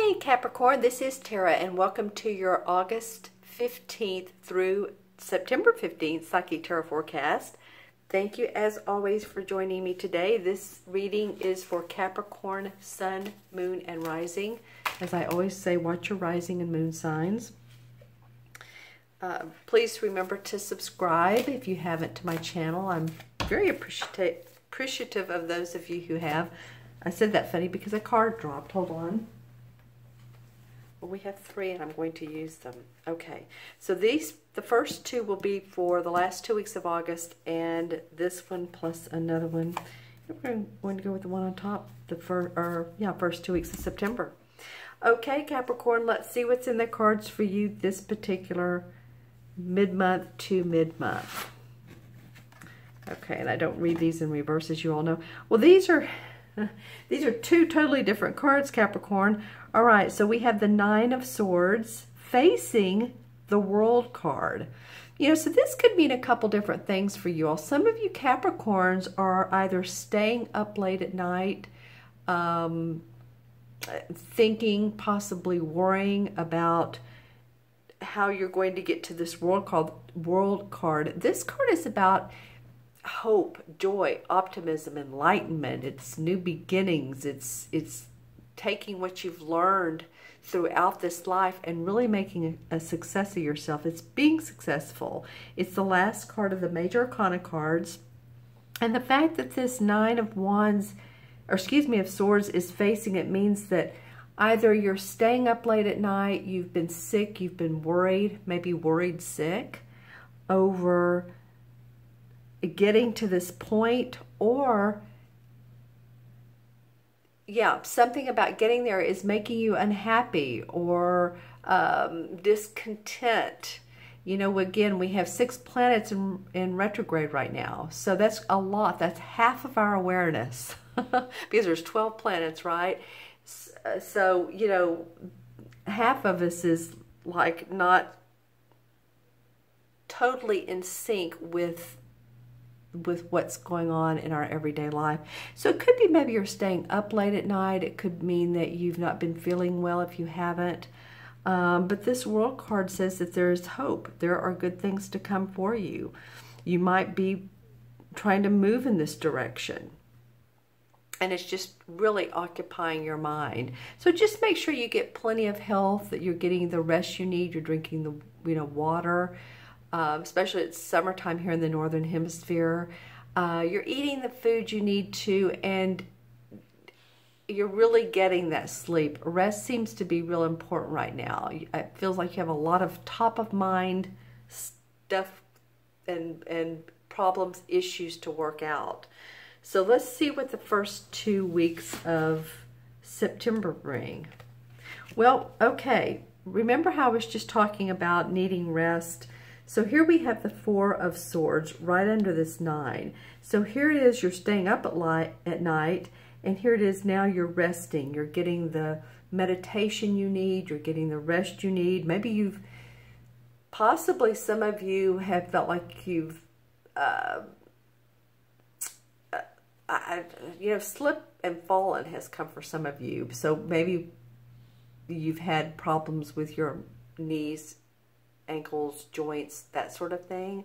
Hey Capricorn, this is Tara and welcome to your August 15th through September 15th Psychic Tarot forecast. Thank you as always for joining me today. This reading is for Capricorn Sun, Moon, and Rising. As I always say, watch your rising and moon signs. Please remember to subscribe if you haven't to my channel. I'm very appreciative of those of you who have. I said that funny because a card dropped. Hold on. Well, we have three and I'm going to use them. Okay, so the first two will be for the last 2 weeks of August, and this one plus another one. We're going to go with the one on top, the first 2 weeks of September. Okay, Capricorn, let's see what's in the cards for you this particular mid-month to mid-month. Okay, and I don't read these in reverse, as you all know. Well, these are two totally different cards, Capricorn. All right, so we have the Nine of Swords facing the World card. You know, so this could mean a couple different things for you all. Some of you Capricorns are either staying up late at night, thinking, possibly worrying about how you're going to get to this World card. This card is about hope, joy, optimism, enlightenment. It's new beginnings. It's taking what you've learned throughout this life and really making a success of yourself. It's being successful. It's the last card of the major arcana cards. And the fact that this Nine of Wands, or excuse me, of Swords is facing it means that either you're staying up late at night, you've been sick, you've been worried, maybe worried sick over getting to this point, or something about getting there is making you unhappy or discontent. You know, again, we have 6 planets in retrograde right now, so that's a lot. That's half of our awareness because there's 12 planets, right? So, you know, half of us is like not totally in sync with what's going on in our everyday life. So it could be maybe you're staying up late at night. It could mean that you've not been feeling well if you haven't. But this World card says that there is hope. There are good things to come for you. You might be trying to move in this direction, and it's just really occupying your mind. So just make sure you get plenty of health, that you're getting the rest you need, you're drinking the water. Especially it's summertime here in the Northern Hemisphere. You're eating the food you need to, and you're really getting that sleep. Rest seems to be real important right now. It feels like you have a lot of top-of-mind stuff and problems, issues to work out. So let's see what the first 2 weeks of September bring. Well, okay. Remember how I was just talking about needing rest? So here we have the Four of Swords right under this 9. So here it is, you're staying up at night, and here it is now you're resting. You're getting the meditation you need, you're getting the rest you need. Maybe possibly some of you have felt like you've, slipped and fallen has come for some of you. So maybe you've had problems with your knees, ankles, joints, that sort of thing.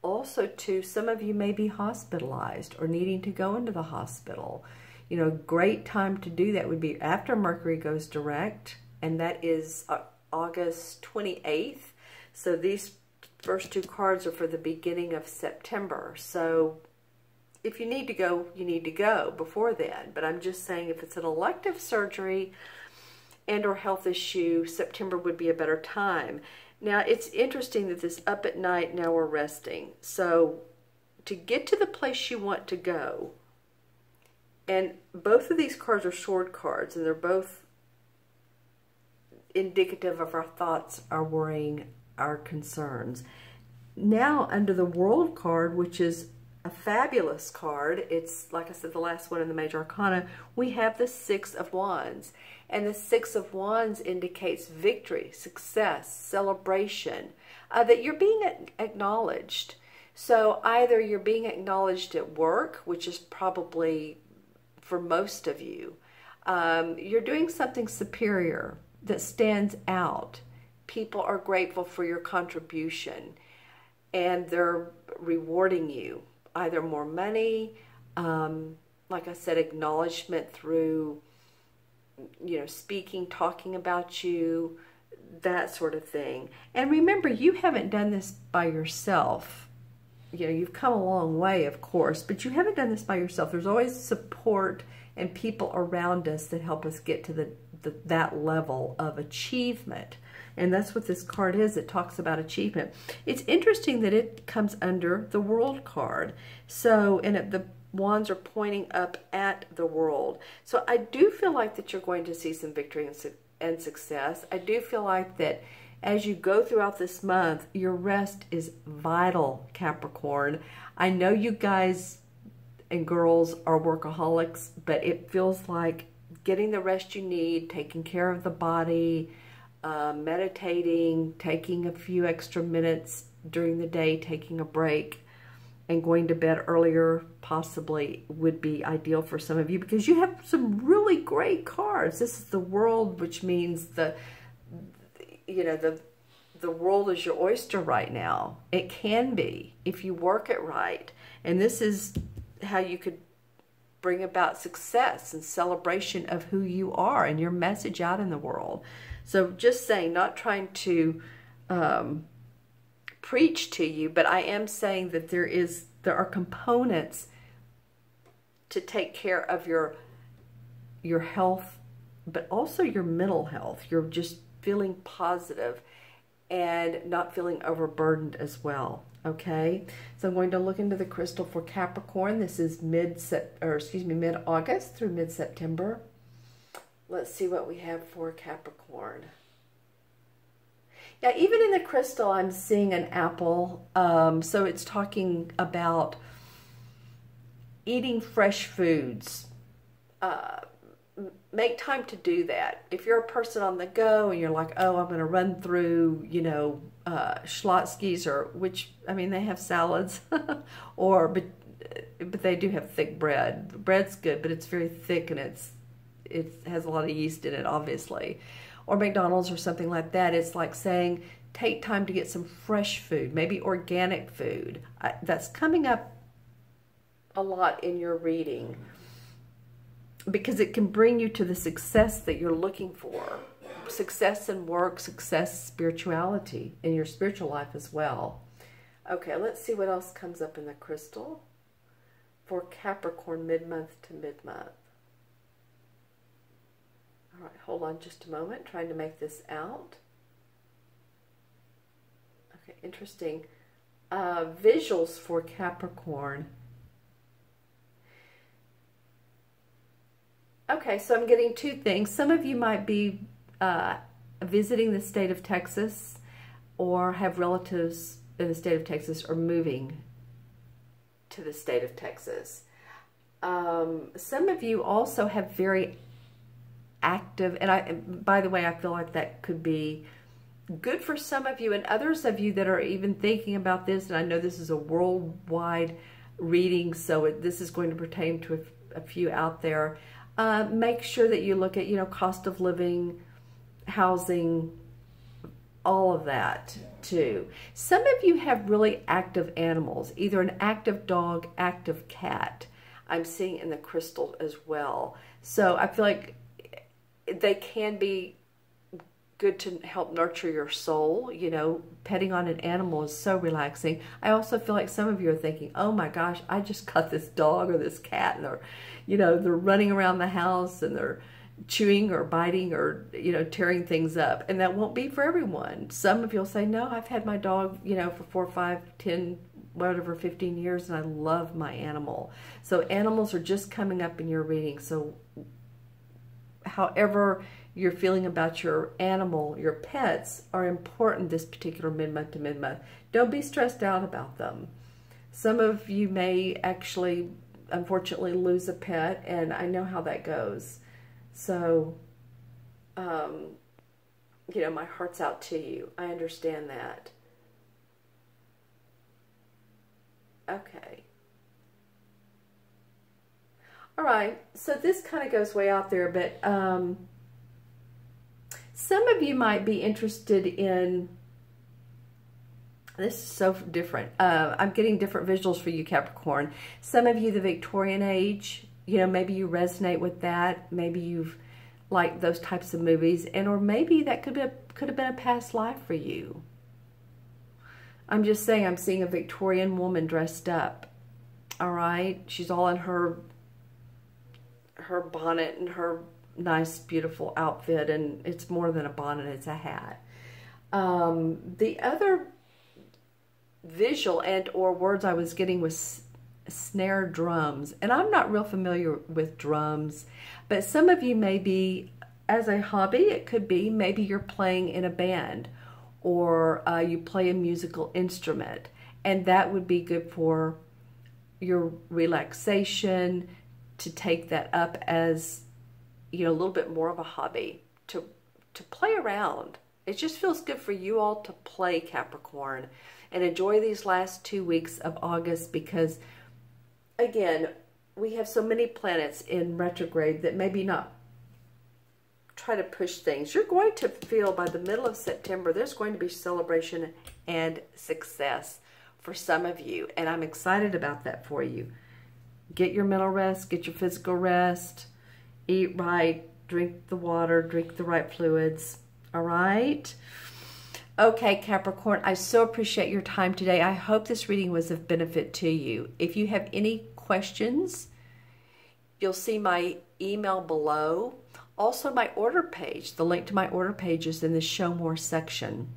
Also, too, some of you may be hospitalized or needing to go into the hospital. You know, great time to do that would be after Mercury goes direct, and that is August 28th. So these first 2 cards are for the beginning of September. So if you need to go, you need to go before then. But I'm just saying, if it's an elective surgery and or health issue, September would be a better time. Now, it's interesting that this up at night, now we're resting. So to get to the place you want to go, and both of these cards are sword cards, and they're both indicative of our thoughts, our worrying, our concerns. Now, under the World card, which is a fabulous card, it's, like I said, the last one in the major arcana, we have the Six of Wands. And the Six of Wands indicates victory, success, celebration, that you're being acknowledged. So either you're being acknowledged at work, which is probably for most of you, You're doing something superior that stands out. People are grateful for your contribution, and they're rewarding you, either more money, like I said, acknowledgement through, speaking, talking about you, that sort of thing. And remember, you haven't done this by yourself. You've come a long way, of course, but you haven't done this by yourself. There's always support and people around us that help us get to that level of achievement. And that's what this card is. It talks about achievement. It's interesting that it comes under the World card. So, and the wands are pointing up at the World. So I do feel like that you're going to see some victory and success. I do feel like that as you go throughout this month, your rest is vital, Capricorn. I know you guys and girls are workaholics, but it feels like getting the rest you need, taking care of the body, meditating, taking a few extra minutes during the day, taking a break, and going to bed earlier possibly would be ideal for some of you, because you have some really great cards. This is the World, which means the world is your oyster right now. It can be if you work it right. And this is how you could bring about success and celebration of who you are and your message out in the world. So just saying, not trying to preach to you, but I am saying that there are components to take care of your health, but also your mental health. You're just feeling positive and not feeling overburdened as well. Okay, so I'm going to look into the crystal for Capricorn. This is mid-August through mid-September. Let's see what we have for Capricorn. Yeah, even in the crystal, I'm seeing an apple. So it's talking about eating fresh foods. Make time to do that. If you're a person on the go and you're like, oh, I'm going to run through, Schlotzsky's, or they have salads, but they do have thick bread. The bread's good, but it's very thick and it has a lot of yeast in it, obviously. Or McDonald's or something like that. It's like saying, take time to get some fresh food, maybe organic food. That's coming up a lot in your reading, because it can bring you to the success that you're looking for. Success in work, success, spirituality, in your spiritual life as well. Okay, let's see what else comes up in the crystal for Capricorn mid-month to mid-month. All right, hold on just a moment, trying to make this out. Okay, interesting. Visuals for Capricorn. Okay, so I'm getting two things. Some of you might be visiting the state of Texas, or have relatives in the state of Texas, or moving to the state of Texas. Some of you also have very active, and by the way, I feel like that could be good for some of you, and others of you that are even thinking about this, and I know this is a worldwide reading, so this is going to pertain to a few out there. Make sure that you look at, cost of living, housing, all of that too. Some of you have really active animals, either an active dog, active cat. I'm seeing in the crystal as well. So I feel like they can be good to help nurture your soul. Petting on an animal is so relaxing. I also feel like some of you are thinking, oh my gosh, I just got this dog or this cat, and they're running around the house and they're chewing or biting or, tearing things up. And that won't be for everyone. Some of you will say, no, I've had my dog, for 4, 5, 10, whatever, 15 years, and I love my animal. So animals are just coming up in your reading. So however you're feeling about your animal, your pets are important this particular mid-month to mid-month. Don't be stressed out about them. Some of you may actually, unfortunately, lose a pet, and I know how that goes. So, my heart's out to you. I understand that. Okay. All right, so this kind of goes way out there, but some of you might be interested in, this is so different. I'm getting different visuals for you, Capricorn. Some of you, the Victorian age, you know, maybe you resonate with that. Maybe you've liked those types of movies, and or maybe that could have been a past life for you. I'm just saying, I'm seeing a Victorian woman dressed up. All right, she's all in her bonnet and her nice, beautiful outfit, and it's more than a bonnet, it's a hat. The other visual and or words I was getting was snare drums, and I'm not real familiar with drums, but some of you may be, as a hobby, it could be maybe you're playing in a band, or you play a musical instrument, and that would be good for your relaxation, to take that up as, you know, a little bit more of a hobby, to play around. It just feels good for you all to play, Capricorn, and enjoy these last 2 weeks of August, because again, we have so many planets in retrograde that maybe not try to push things. You're going to feel by the middle of September, there's going to be celebration and success for some of you, and I'm excited about that for you. Get your mental rest, get your physical rest, eat right, drink the water, drink the right fluids, all right? Okay, Capricorn, I so appreciate your time today. I hope this reading was of benefit to you. If you have any questions, you'll see my email below. Also, my order page, the link to my order page is in the Show More section.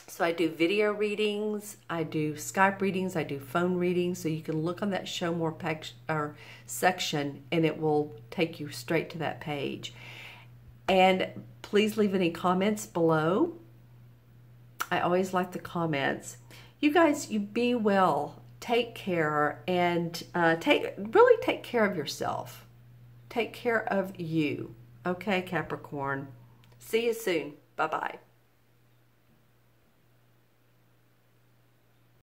So I do video readings, I do Skype readings, I do phone readings, so you can look on that Show More section and it will take you straight to that page. And please leave any comments below. I always like the comments. You guys, you be well, take care, and really take care of yourself. Take care of you. Okay, Capricorn. See you soon. Bye-bye.